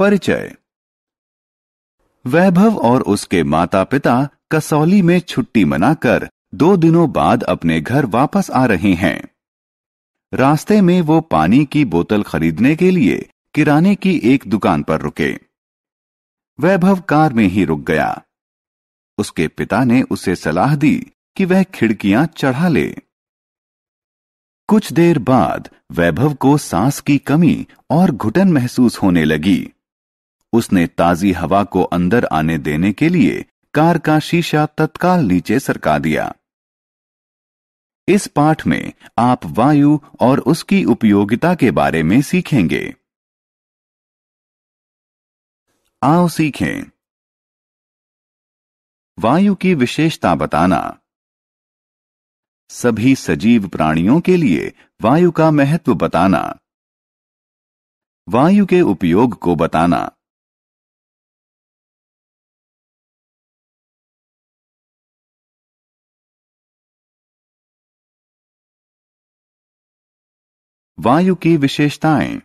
परिचय। वैभव और उसके माता पिता कसौली में छुट्टी मनाकर 2 दिनों बाद अपने घर वापस आ रहे हैं। रास्ते में वो पानी की बोतल खरीदने के लिए किराने की एक दुकान पर रुके। वैभव कार में ही रुक गया। उसके पिता ने उसे सलाह दी कि वह खिड़कियां चढ़ा ले। कुछ देर बाद वैभव को सांस की कमी और घुटन महसूस होने लगी। उसने ताजी हवा को अंदर आने देने के लिए कार का शीशा तत्काल नीचे सरका दिया। इस पाठ में आप वायु और उसकी उपयोगिता के बारे में सीखेंगे। आओ सीखें। वायु की विशेषता बताना। सभी सजीव प्राणियों के लिए वायु का महत्व बताना। वायु के उपयोग को बताना। वायु की विशेषताएं।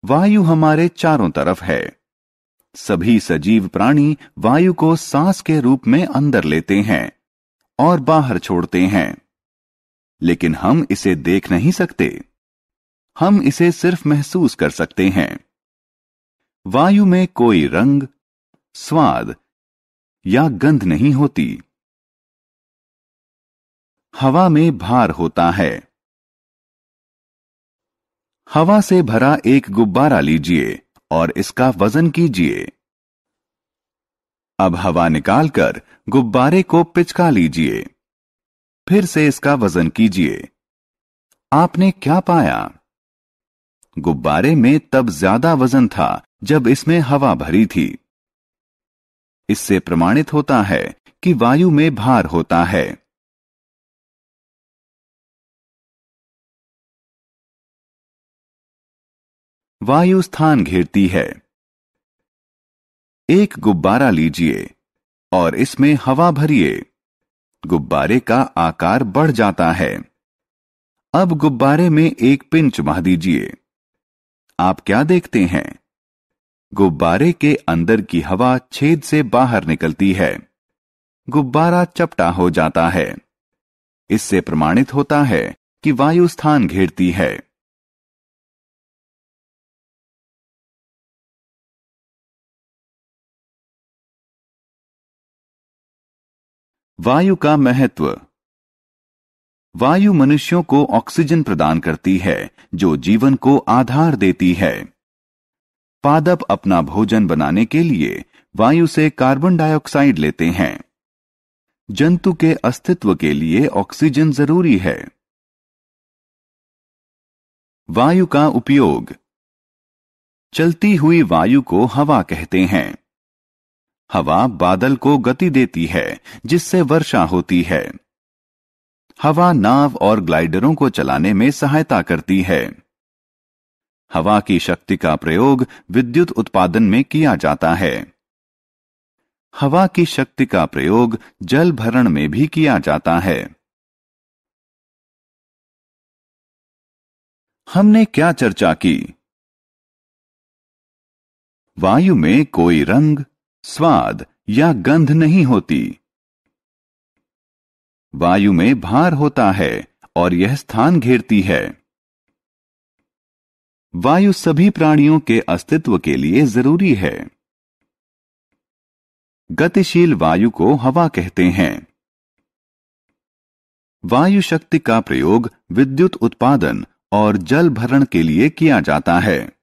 वायु हमारे चारों तरफ है। सभी सजीव प्राणी वायु को सांस के रूप में अंदर लेते हैं और बाहर छोड़ते हैं, लेकिन हम इसे देख नहीं सकते। हम इसे सिर्फ महसूस कर सकते हैं। वायु में कोई रंग, स्वाद या गंध नहीं होती। हवा में भार होता है। हवा से भरा एक गुब्बारा लीजिए और इसका वजन कीजिए। अब हवा निकालकर गुब्बारे को पिचका लीजिए। फिर से इसका वजन कीजिए। आपने क्या पाया? गुब्बारे में तब ज्यादा वजन था जब इसमें हवा भरी थी। इससे प्रमाणित होता है कि वायु में भार होता है। वायु स्थान घेरती है। एक गुब्बारा लीजिए और इसमें हवा भरिए। गुब्बारे का आकार बढ़ जाता है। अब गुब्बारे में एक पिन चुमा दीजिए। आप क्या देखते हैं? गुब्बारे के अंदर की हवा छेद से बाहर निकलती है। गुब्बारा चपटा हो जाता है। इससे प्रमाणित होता है कि वायु स्थान घेरती है। वायु का महत्व। वायु मनुष्यों को ऑक्सीजन प्रदान करती है, जो जीवन को आधार देती है। पादप अपना भोजन बनाने के लिए वायु से कार्बन डाइऑक्साइड लेते हैं। जंतु के अस्तित्व के लिए ऑक्सीजन जरूरी है। वायु का उपयोग। चलती हुई वायु को हवा कहते हैं। हवा बादल को गति देती है, जिससे वर्षा होती है। हवा नाव और ग्लाइडरों को चलाने में सहायता करती है। हवा की शक्ति का प्रयोग विद्युत उत्पादन में किया जाता है। हवा की शक्ति का प्रयोग जल भरण में भी किया जाता है। हमने क्या चर्चा की? वायु में कोई रंग, स्वाद या गंध नहीं होती। वायु में भार होता है और यह स्थान घेरती है। वायु सभी प्राणियों के अस्तित्व के लिए जरूरी है। गतिशील वायु को हवा कहते हैं। वायु शक्ति का प्रयोग विद्युत उत्पादन और जल भरण के लिए किया जाता है।